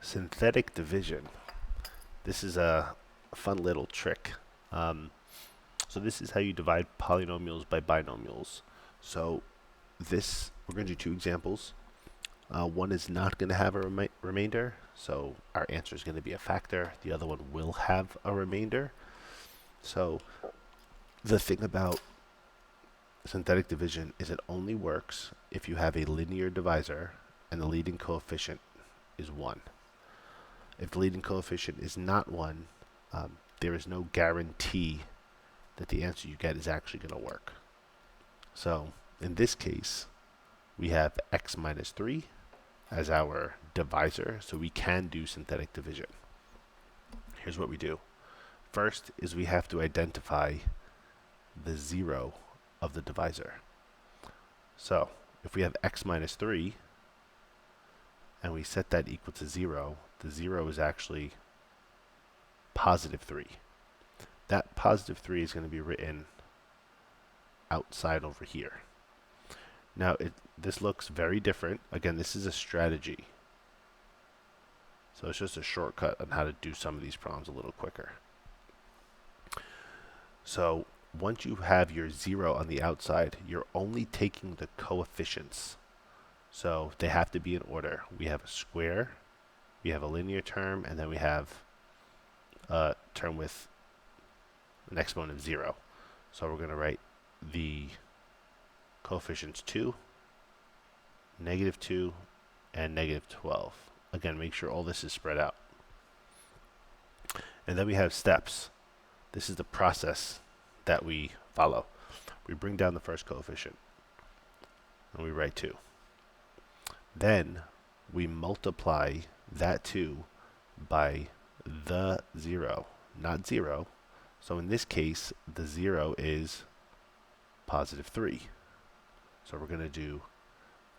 Synthetic division. This is a fun little trick. Um, so this is how you divide polynomials by binomials. So we're going to do two examples. One is not going to have a remainder, so our answer is going to be a factor. The other one will have a remainder. So the thing about synthetic division is it only works if you have a linear divisor and the leading coefficient is 1. If the leading coefficient is not 1, there is no guarantee that the answer you get is actually going to work. So in this case, we have x minus 3 as our divisor, so we can do synthetic division. Here's what we do. First is we have to identify the 0 of the divisor. So if we have x minus 3 and we set that equal to 0, the 0 is actually positive 3. That positive 3 is going to be written outside over here. Now this looks very different. Again, this is a strategy. So it's just a shortcut on how to do some of these problems a little quicker. So once you have your 0 on the outside, you're only taking the coefficients. So they have to be in order. We have a square, we have a linear term, and then we have a term with an exponent of 0. So we're going to write the coefficients 2, -2, and -12. Again, make sure all this is spread out. And then we have steps. This is the process that we follow. We bring down the first coefficient, and we write 2. Then we multiply that 2 by the 0, not 0. So in this case, the 0 is positive 3. So we're going to do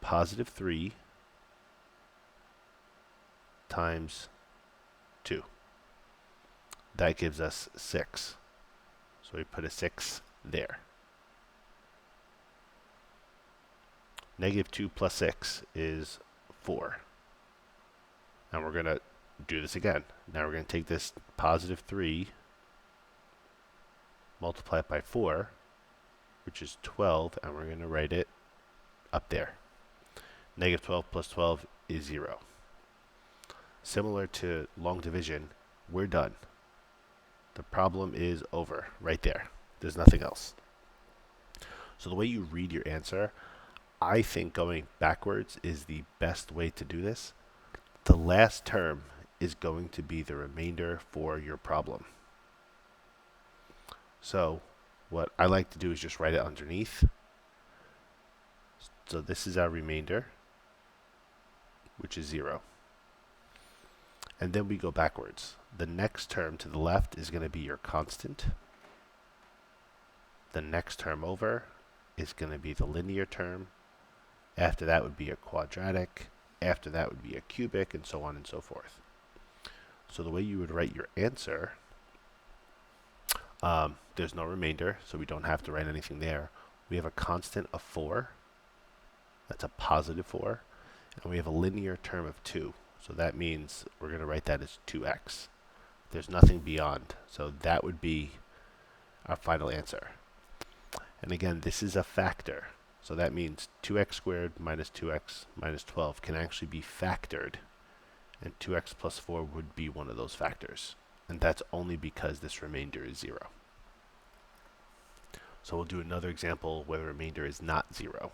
positive 3 times 2. That gives us 6. So we put a 6 there. -2 plus 6 is 4. And we're going to do this again. Now we're going to take this positive 3, multiply it by 4, which is 12, and we're going to write it up there. -12 plus 12 is 0. Similar to long division, we're done. The problem is over right there. There's nothing else. So the way you read your answer, I think going backwards is the best way to do this. The last term is going to be the remainder for your problem. So what I like to do is just write it underneath. So this is our remainder, which is 0. And then we go backwards. The next term to the left is going to be your constant. The next term over is going to be the linear term. After that would be a quadratic. After that would be a cubic, and so on and so forth. So the way you would write your answer, there's no remainder, so we don't have to write anything there. We have a constant of 4. That's a positive 4. And we have a linear term of 2. So that means we're going to write that as 2x. There's nothing beyond. So that would be our final answer. And again, this is a factor. So that means 2x squared minus 2x minus 12 can actually be factored. And 2x plus 4 would be one of those factors. And that's only because this remainder is 0. So we'll do another example where the remainder is not 0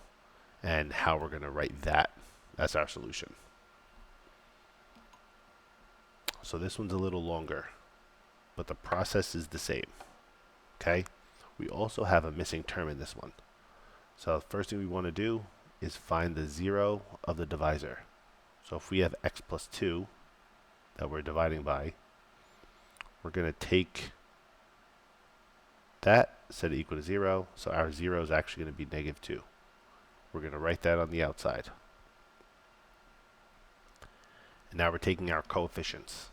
and how we're going to write that as our solution. So this one's a little longer, but the process is the same. Okay? We also have a missing term in this one. So the first thing we want to do is find the 0 of the divisor. So if we have x plus 2 that we're dividing by, we're going to take that, set it equal to 0. So our 0 is actually going to be -2. We're going to write that on the outside. And now we're taking our coefficients.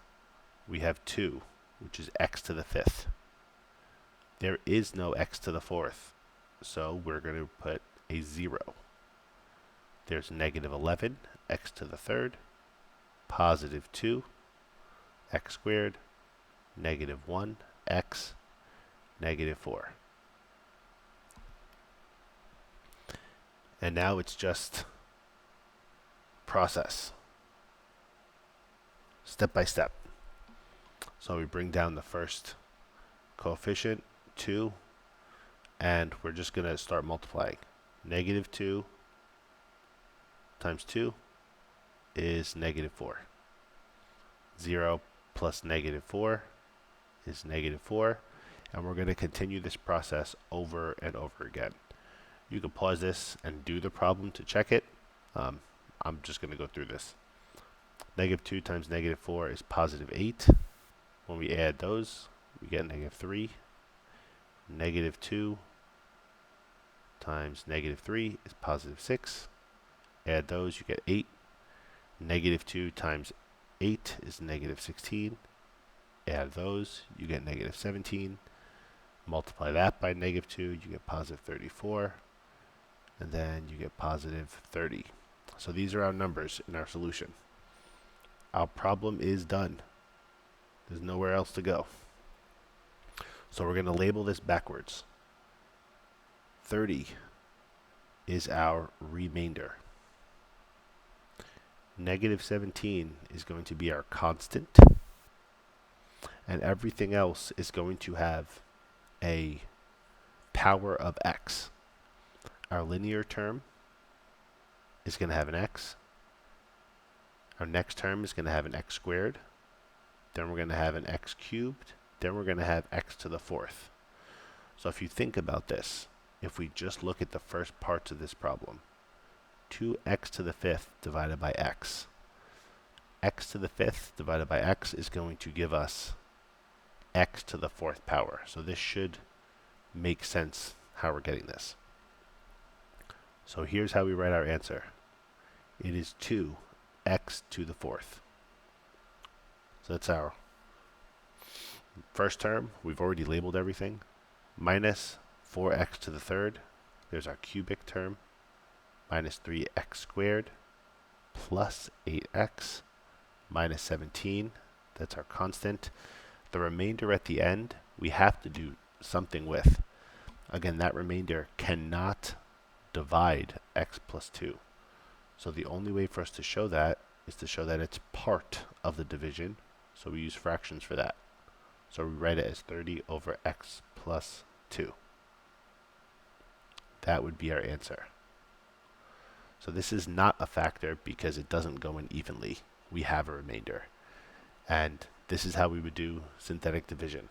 We have 2, which is x to the 5th. There is no x to the 4th, so we're going to put a 0. There's -11, x to the 3rd, positive 2, x squared, negative 1, x, negative 4. And now it's just process, step by step. So we bring down the first coefficient, 2, and we're just going to start multiplying. Negative 2 times 2 is negative 4. 0 plus negative 4 is negative 4. And we're going to continue this process over and over again. You can pause this and do the problem to check it. I'm just going to go through this. Negative 2 times negative 4 is positive 8. When we add those, we get negative 3. Negative 2 times negative 3 is positive 6. Add those, you get 8. Negative 2 times 8 is negative 16. Add those, you get negative 17. Multiply that by negative 2, you get positive 34. And then you get positive 30. So these are our numbers in our solution. Our problem is done. There's nowhere else to go. So we're going to label this backwards. 30 is our remainder. Negative 17 is going to be our constant. And everything else is going to have a power of x. Our linear term is going to have an x. Our next term is going to have an x squared. Then we're going to have an x cubed. Then we're going to have x to the 4th. So if you think about this, if we just look at the first parts of this problem, 2x to the 5th divided by x. X to the 5th divided by x is going to give us x to the 4th power. So this should make sense how we're getting this. So here's how we write our answer. It is 2x to the 4th. So that's our first term. We've already labeled everything. Minus 4x to the 3rd. There's our cubic term. Minus 3x squared. Plus 8x. Minus 17. That's our constant. The remainder at the end, we have to do something with. Again, that remainder cannot divide x plus 2. So the only way for us to show that is to show that it's part of the division. So we use fractions for that. So we write it as 30 over x plus 2. That would be our answer. So this is not a factor because it doesn't go in evenly. We have a remainder. And this is how we would do synthetic division.